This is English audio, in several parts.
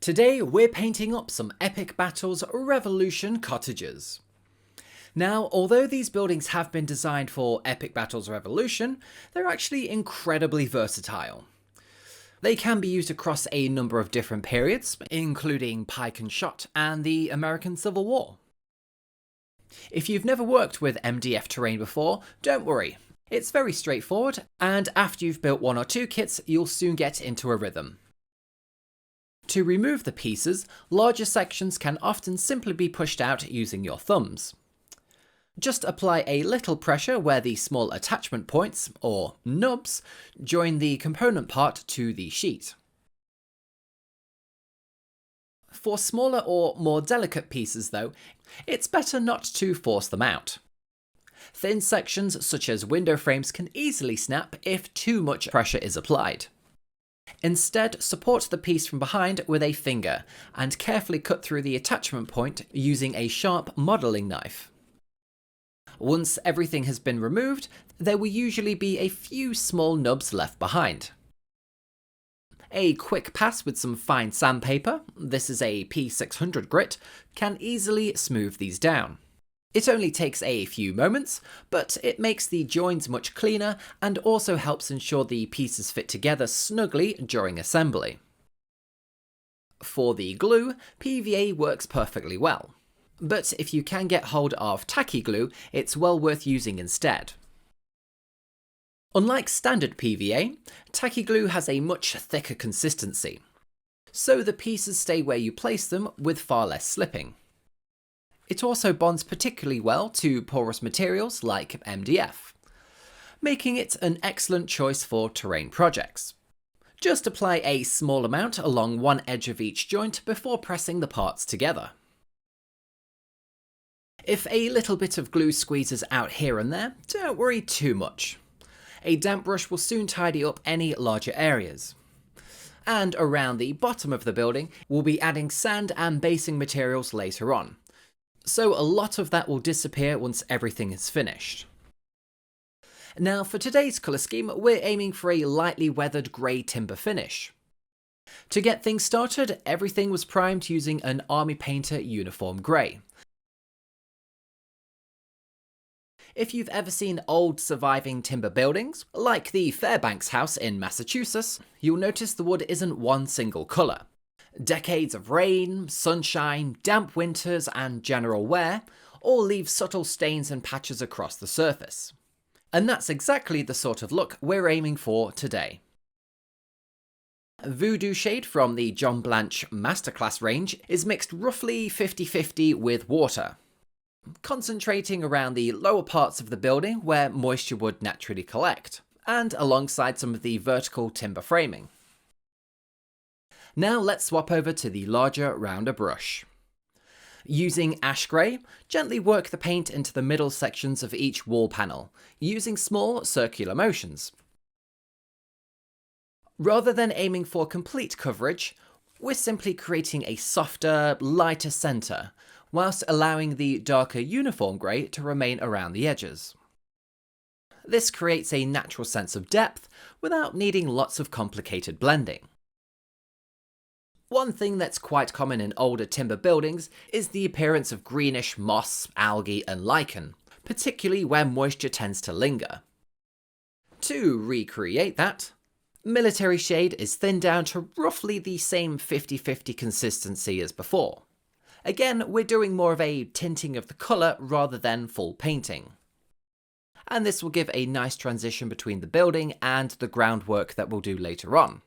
Today we're painting up some Epic Battles Revolution cottages. Now, although these buildings have been designed for Epic Battles Revolution, they're actually incredibly versatile. They can be used across a number of different periods, including pike and shot and the American Civil War. If you've never worked with MDF terrain before, don't worry. It's very straightforward, and after you've built one or two kits, you'll soon get into a rhythm. To remove the pieces, larger sections can often simply be pushed out using your thumbs. Just apply a little pressure where the small attachment points, or nubs, join the component part to the sheet. For smaller or more delicate pieces though, it's better not to force them out. Thin sections such as window frames can easily snap if too much pressure is applied. Instead, support the piece from behind with a finger and carefully cut through the attachment point using a sharp modelling knife. Once everything has been removed, there will usually be a few small nubs left behind. A quick pass with some fine sandpaper, this is a P600 grit, can easily smooth these down. It only takes a few moments, but it makes the joins much cleaner and also helps ensure the pieces fit together snugly during assembly. For the glue, PVA works perfectly well, but if you can get hold of tacky glue, it's well worth using instead. Unlike standard PVA, tacky glue has a much thicker consistency, so the pieces stay where you place them with far less slipping. It also bonds particularly well to porous materials like MDF, making it an excellent choice for terrain projects. Just apply a small amount along one edge of each joint before pressing the parts together. If a little bit of glue squeezes out here and there, don't worry too much. A damp brush will soon tidy up any larger areas. And around the bottom of the building, we'll be adding sand and basing materials later on, so a lot of that will disappear once everything is finished. Now for today's colour scheme, we're aiming for a lightly weathered grey timber finish. To get things started, everything was primed using an Army Painter uniform grey. If you've ever seen old surviving timber buildings, like the Fairbanks house in Massachusetts, you'll notice the wood isn't one single colour. Decades of rain, sunshine, damp winters and general wear all leave subtle stains and patches across the surface. And that's exactly the sort of look we're aiming for today. Voodoo Shade from the John Blanche Masterclass range is mixed roughly 50-50 with water, concentrating around the lower parts of the building where moisture would naturally collect, and alongside some of the vertical timber framing. Now let's swap over to the larger, rounder brush. Using ash grey, gently work the paint into the middle sections of each wall panel, using small circular motions. Rather than aiming for complete coverage, we're simply creating a softer, lighter centre, whilst allowing the darker uniform grey to remain around the edges. This creates a natural sense of depth without needing lots of complicated blending. One thing that's quite common in older timber buildings is the appearance of greenish moss, algae and lichen, particularly where moisture tends to linger. To recreate that, Military Shade is thinned down to roughly the same 50-50 consistency as before. Again, we're doing more of a tinting of the colour rather than full painting. And this will give a nice transition between the building and the groundwork that we'll do later on.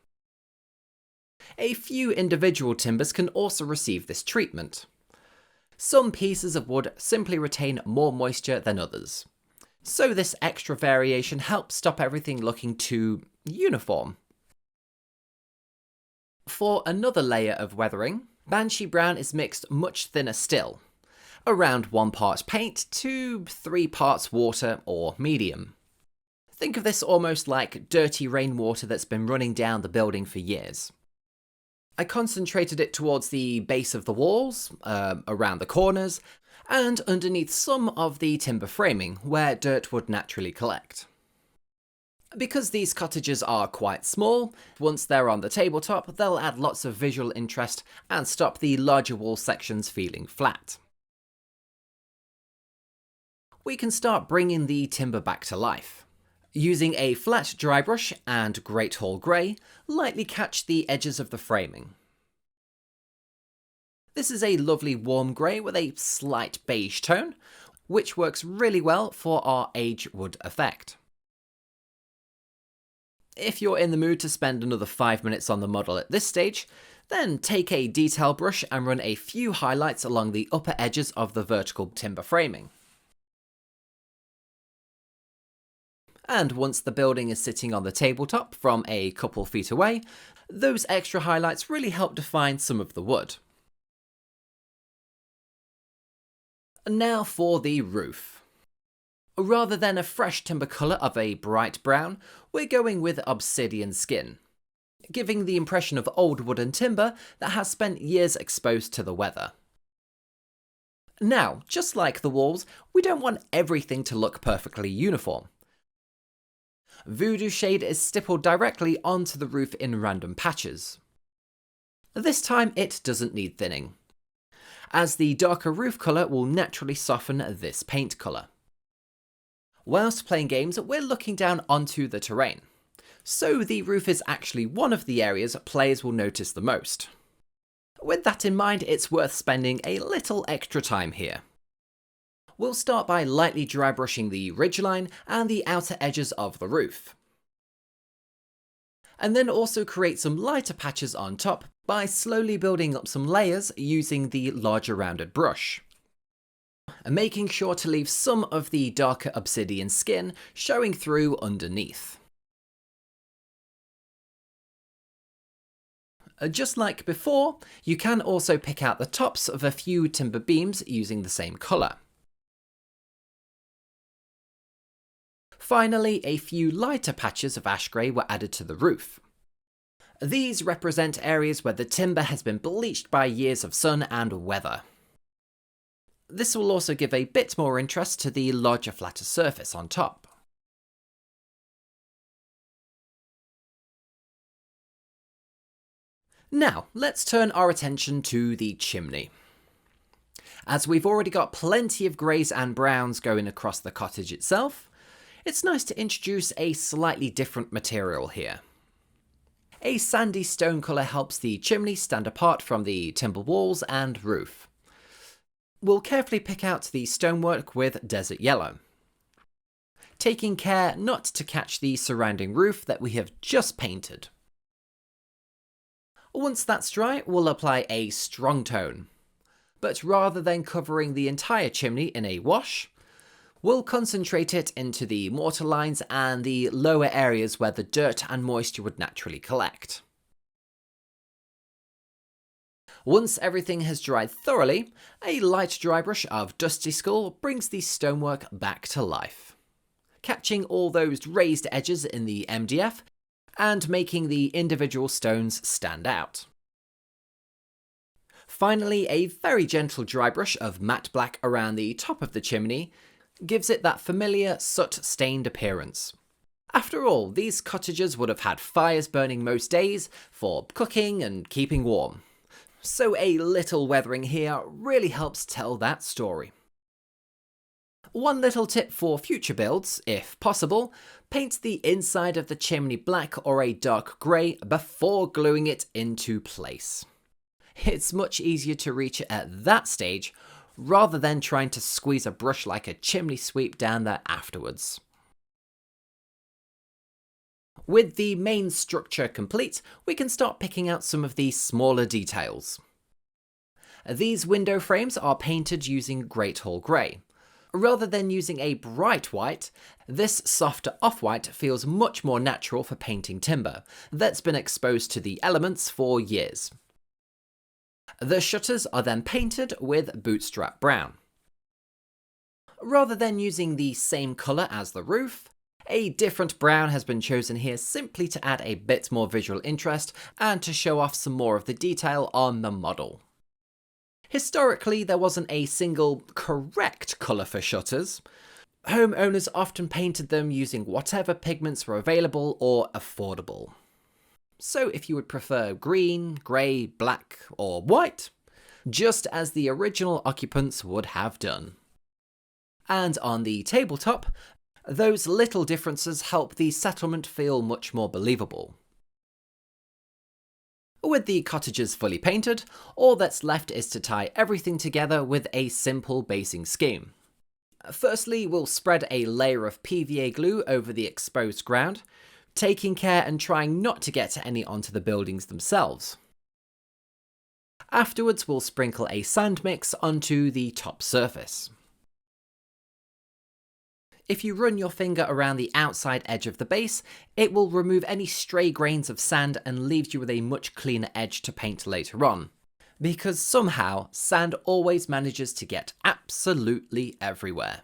A few individual timbers can also receive this treatment. Some pieces of wood simply retain more moisture than others, so this extra variation helps stop everything looking too uniform. For another layer of weathering, Banshee Brown is mixed much thinner still, around 1 part paint to 3 parts water or medium. Think of this almost like dirty rainwater that's been running down the building for years. I concentrated it towards the base of the walls, around the corners, and underneath some of the timber framing where dirt would naturally collect. Because these cottages are quite small, once they're on the tabletop, they'll add lots of visual interest and stop the larger wall sections feeling flat. We can start bringing the timber back to life. Using a flat dry brush and Great Hall Grey, lightly catch the edges of the framing. This is a lovely warm grey with a slight beige tone, which works really well for our aged wood effect. If you're in the mood to spend another 5 minutes on the model at this stage, then take a detail brush and run a few highlights along the upper edges of the vertical timber framing. And once the building is sitting on the tabletop from a couple feet away, those extra highlights really help define some of the wood. Now for the roof. Rather than a fresh timber colour of a bright brown, we're going with obsidian skin, giving the impression of old wooden timber that has spent years exposed to the weather. Now, just like the walls, we don't want everything to look perfectly uniform. Voodoo shade is stippled directly onto the roof in random patches. This time it doesn't need thinning, as the darker roof colour will naturally soften this paint colour. Whilst playing games, we're looking down onto the terrain, so the roof is actually one of the areas players will notice the most. With that in mind, it's worth spending a little extra time here. We'll start by lightly dry brushing the ridgeline and the outer edges of the roof, and then also create some lighter patches on top by slowly building up some layers using the larger rounded brush, and making sure to leave some of the darker obsidian skin showing through underneath. Just like before, you can also pick out the tops of a few timber beams using the same colour. Finally, a few lighter patches of ash grey were added to the roof. These represent areas where the timber has been bleached by years of sun and weather. This will also give a bit more interest to the larger, flatter surface on top. Now, let's turn our attention to the chimney. As we've already got plenty of greys and browns going across the cottage itself, it's nice to introduce a slightly different material here. A sandy stone colour helps the chimney stand apart from the timber walls and roof. We'll carefully pick out the stonework with desert yellow, taking care not to catch the surrounding roof that we have just painted. Once that's dry, we'll apply a strong tone, but rather than covering the entire chimney in a wash, we'll concentrate it into the mortar lines and the lower areas where the dirt and moisture would naturally collect. Once everything has dried thoroughly, a light dry brush of Dusty Skull brings the stonework back to life, catching all those raised edges in the MDF and making the individual stones stand out. Finally, a very gentle dry brush of matte black around the top of the chimney gives it that familiar soot-stained appearance. After all, these cottages would have had fires burning most days for cooking and keeping warm, so a little weathering here really helps tell that story. One little tip for future builds, if possible, paint the inside of the chimney black or a dark grey before gluing it into place. It's much easier to reach it at that stage rather than trying to squeeze a brush like a chimney sweep down there afterwards. With the main structure complete, we can start picking out some of the smaller details. These window frames are painted using Great Hall Grey. Rather than using a bright white, this softer off-white feels much more natural for painting timber that's been exposed to the elements for years. The shutters are then painted with bootstrap brown. Rather than using the same colour as the roof, a different brown has been chosen here simply to add a bit more visual interest and to show off some more of the detail on the model. Historically, there wasn't a single correct colour for shutters. Homeowners often painted them using whatever pigments were available or affordable. So if you would prefer green, grey, black, or white, just as the original occupants would have done. And on the tabletop, those little differences help the settlement feel much more believable. With the cottages fully painted, all that's left is to tie everything together with a simple basing scheme. Firstly, we'll spread a layer of PVA glue over the exposed ground, taking care and trying not to get any onto the buildings themselves. Afterwards, we'll sprinkle a sand mix onto the top surface. If you run your finger around the outside edge of the base, it will remove any stray grains of sand and leaves you with a much cleaner edge to paint later on. Because somehow, sand always manages to get absolutely everywhere.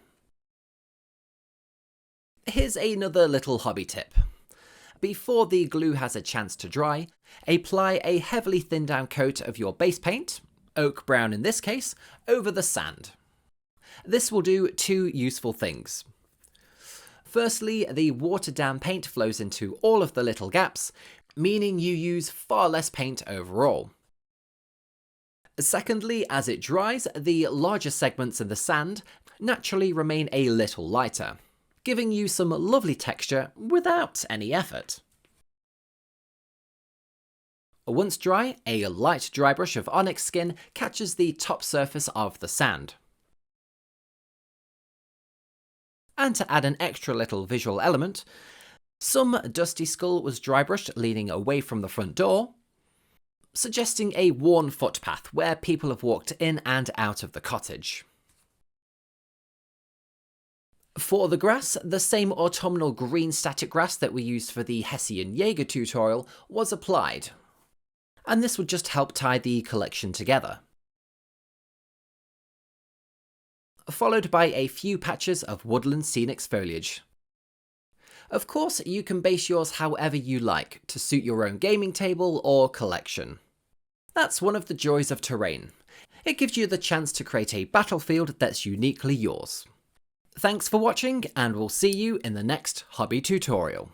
Here's another little hobby tip. Before the glue has a chance to dry, apply a heavily thinned down coat of your base paint, oak brown in this case, over the sand. This will do two useful things. Firstly, the watered down paint flows into all of the little gaps, meaning you use far less paint overall. Secondly, as it dries, the larger segments in the sand naturally remain a little lighter, giving you some lovely texture without any effort. Once dry, a light dry brush of onyx skin catches the top surface of the sand. And to add an extra little visual element, some dusty skull was dry brushed leaning away from the front door, suggesting a worn footpath where people have walked in and out of the cottage. For the grass, the same autumnal green static grass that we used for the Hessian Jaeger tutorial was applied, and this would just help tie the collection together. Followed by a few patches of woodland scenic foliage. Of course, you can base yours however you like to suit your own gaming table or collection. That's one of the joys of terrain. It gives you the chance to create a battlefield that's uniquely yours. Thanks for watching, and we'll see you in the next hobby tutorial.